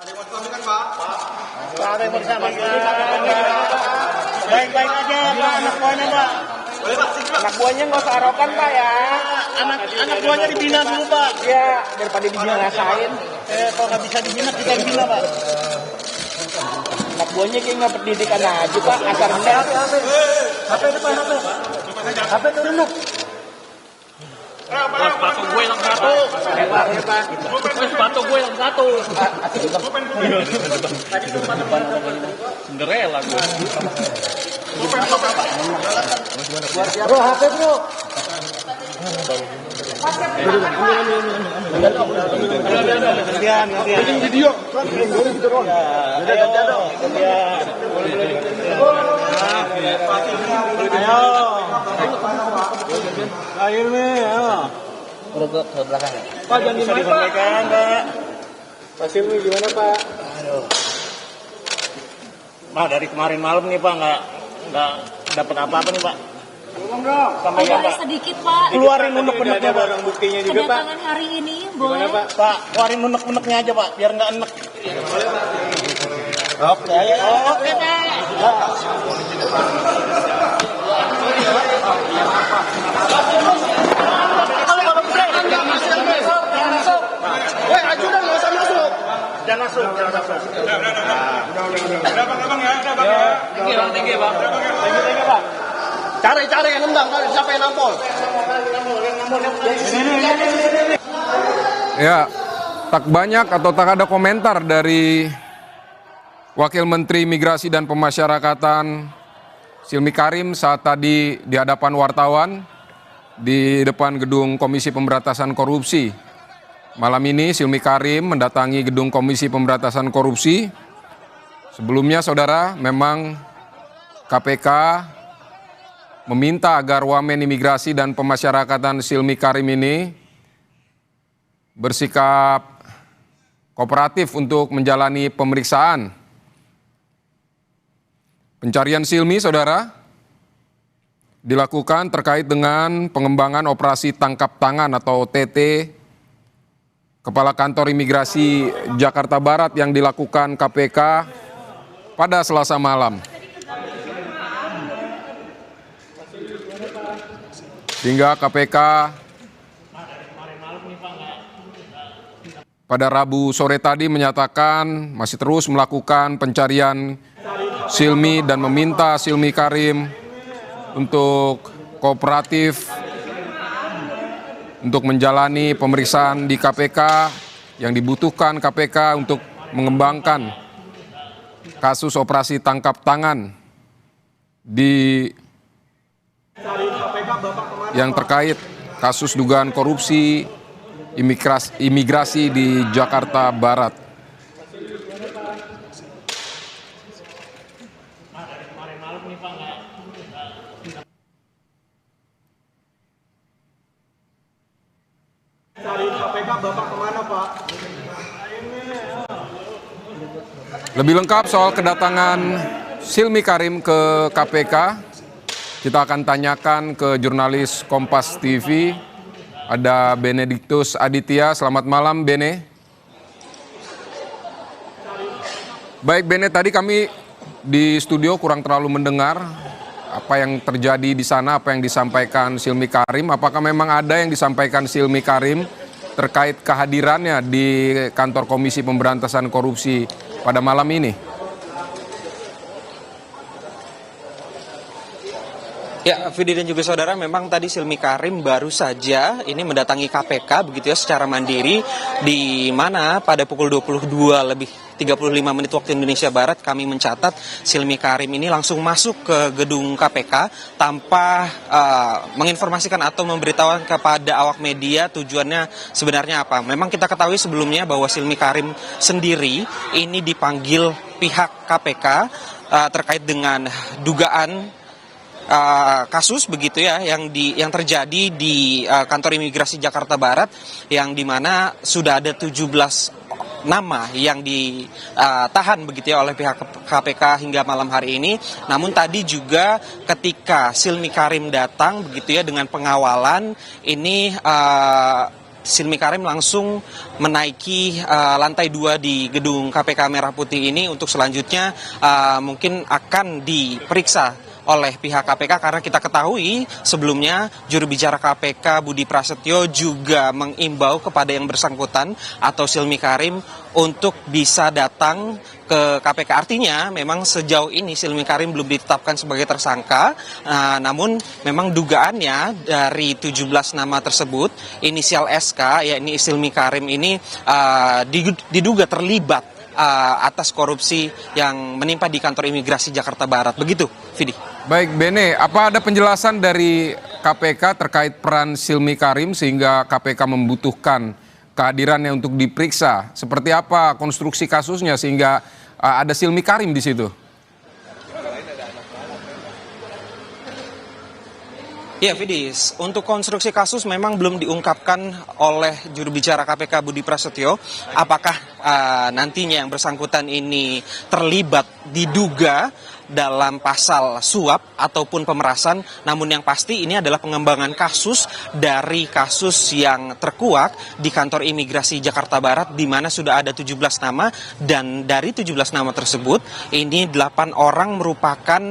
Ada yang bersama baik-baik aja Pak, anak buahnya Pak. Anak buahnya nggak usah arokan Pak ya. Anak buahnya dibina dulu Pak. Ya, daripada dibina rasain. Kalau nggak bisa dibina kita yang bina Pak. Anak buahnya kayak nggak pendidikan aja Pak, asal set. HP depan HP turun Pak. Sepatu gue yang satu. Hebat. Sepatu gue yang satu. Cinderella gue. Bro, HP bro. Gantian. Video. Ayo nih, ayo. Ke belakang. Pak, jangan bisa disampaikan, Pak. Pak Silmi gimana, Pak? Aduh. Pak, dari kemarin malam nih, Pak, nggak dapat apa-apa nih, Pak. Sampaikan, Pak. Sedikit, Pak. Keluarin unek-uneknya, barang buktinya juga, Pak. Kedatangan hari ini, boleh? boleh? Pak, keluarin unek-uneknya aja, Pak, biar nggak enek. Oke, Pak. Jangan masuk. Udah bang ya. Tinggi bang. Tinggi Pak. Cari yang nendang, siapa yang nampol? Ya, tak banyak atau tak ada komentar dari Wakil Menteri Migrasi dan Pemasyarakatan Silmi Karim saat tadi di hadapan wartawan di depan gedung Komisi Pemberantasan Korupsi. Malam ini Silmi Karim mendatangi gedung Komisi Pemberantasan Korupsi. Sebelumnya saudara, memang KPK meminta agar Wamen Imigrasi dan Pemasyarakatan Silmi Karim ini bersikap kooperatif untuk menjalani pemeriksaan. Pencarian Silmi, saudara, dilakukan terkait dengan pengembangan operasi tangkap tangan atau OTT Kepala Kantor Imigrasi Jakarta Barat yang dilakukan KPK pada Selasa malam. Hingga KPK pada Rabu sore tadi menyatakan masih terus melakukan pencarian Silmi dan meminta Silmi Karim untuk kooperatif untuk menjalani pemeriksaan di KPK yang dibutuhkan KPK untuk mengembangkan kasus operasi tangkap tangan yang terkait kasus dugaan korupsi imigrasi di Jakarta Barat. Lebih lengkap soal kedatangan Silmi Karim ke KPK, kita akan tanyakan ke jurnalis Kompas TV, ada Benediktus Aditya. Selamat malam, Bene. Baik, Bene, tadi kami di studio kurang terlalu mendengar apa yang terjadi di sana, apa yang disampaikan Silmi Karim. Apakah memang ada yang disampaikan Silmi Karim terkait kehadirannya di kantor Komisi Pemberantasan Korupsi pada malam ini? Ya, Vidi dan juga saudara, memang tadi Silmi Karim baru saja ini mendatangi KPK begitu ya secara mandiri, di mana pada pukul 22:35 waktu Indonesia Barat kami mencatat Silmi Karim ini langsung masuk ke gedung KPK tanpa menginformasikan atau memberitahukan kepada awak media tujuannya sebenarnya apa. Memang kita ketahui sebelumnya bahwa Silmi Karim sendiri ini dipanggil pihak KPK terkait dengan dugaan kasus begitu ya yang terjadi di kantor imigrasi Jakarta Barat, yang dimana sudah ada 17 nama yang ditahan begitu ya oleh pihak KPK hingga malam hari ini. Namun tadi juga ketika Silmi Karim datang begitu ya dengan pengawalan ini Silmi Karim langsung menaiki lantai 2 di gedung KPK Merah Putih ini untuk selanjutnya mungkin akan diperiksa oleh pihak KPK, karena kita ketahui sebelumnya juru bicara KPK Budi Prasetyo juga mengimbau kepada yang bersangkutan atau Silmi Karim untuk bisa datang ke KPK. Artinya memang sejauh ini Silmi Karim belum ditetapkan sebagai tersangka, namun memang dugaannya dari 17 nama tersebut inisial SK, yakni Silmi Karim ini diduga terlibat atas korupsi yang menimpa di kantor imigrasi Jakarta Barat. Begitu, Vidi. Baik, Bene, apa ada penjelasan dari KPK terkait peran Silmi Karim sehingga KPK membutuhkan kehadirannya untuk diperiksa? Seperti apa konstruksi kasusnya sehingga ada Silmi Karim di situ? Ya, Fidis, untuk konstruksi kasus memang belum diungkapkan oleh juru bicara KPK Budi Prasetyo apakah nantinya yang bersangkutan ini terlibat diduga dalam pasal suap ataupun pemerasan. Namun yang pasti ini adalah pengembangan kasus dari kasus yang terkuak di kantor imigrasi Jakarta Barat, di mana sudah ada 17 nama, dan dari 17 nama tersebut ini 8 orang merupakan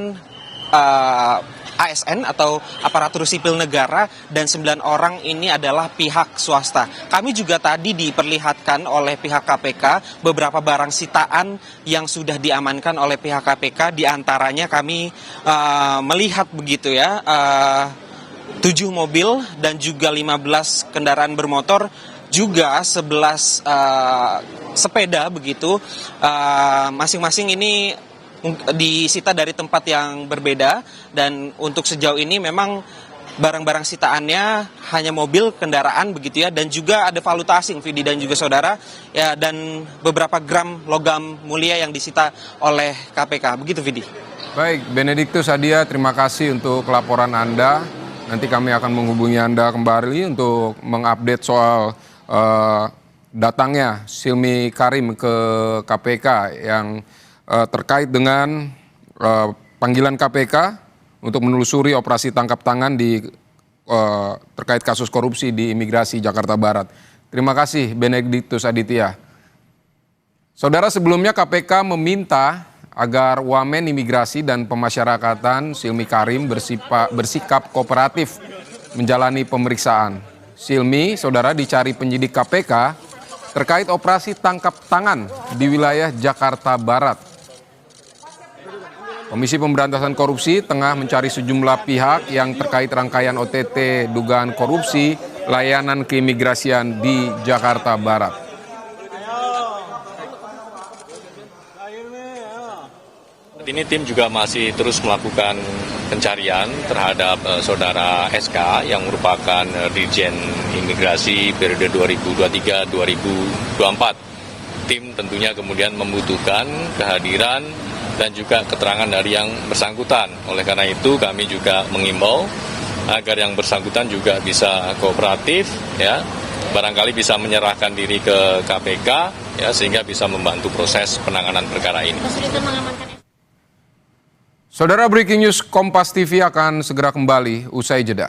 ASN atau aparatur sipil negara, dan 9 orang ini adalah pihak swasta. Kami juga tadi diperlihatkan oleh pihak KPK beberapa barang sitaan yang sudah diamankan oleh pihak KPK. Di antaranya kami melihat begitu ya, 7 mobil dan juga 15 kendaraan bermotor, juga 11 sepeda begitu. Masing-masing ini disita dari tempat yang berbeda, dan untuk sejauh ini memang barang-barang sitaannya hanya mobil, kendaraan begitu ya, dan juga ada valuta asing, Vidi dan juga saudara ya, dan beberapa gram logam mulia yang disita oleh KPK. Begitu, Vidi. Baik, Benediktus Adia, terima kasih untuk laporan Anda. Nanti kami akan menghubungi Anda kembali untuk mengupdate soal datangnya Silmi Karim ke KPK yang terkait dengan panggilan KPK untuk menelusuri operasi tangkap tangan terkait kasus korupsi di imigrasi Jakarta Barat. Terima kasih, Benediktus Aditya. Saudara, sebelumnya KPK meminta agar Wamen Imigrasi dan Pemasyarakatan Silmi Karim bersikap kooperatif menjalani pemeriksaan. Silmi, saudara, dicari penyidik KPK terkait operasi tangkap tangan di wilayah Jakarta Barat. Komisi Pemberantasan Korupsi tengah mencari sejumlah pihak yang terkait rangkaian OTT dugaan korupsi layanan keimigrasian di Jakarta Barat. Ini tim juga masih terus melakukan pencarian terhadap saudara SK yang merupakan Dirjen Imigrasi periode 2023-2024. Tim tentunya kemudian membutuhkan kehadiran dan juga keterangan dari yang bersangkutan. Oleh karena itu kami juga mengimbau agar yang bersangkutan juga bisa kooperatif, ya, barangkali bisa menyerahkan diri ke KPK, ya, sehingga bisa membantu proses penanganan perkara ini. Saudara, breaking news Kompas TV akan segera kembali usai jeda.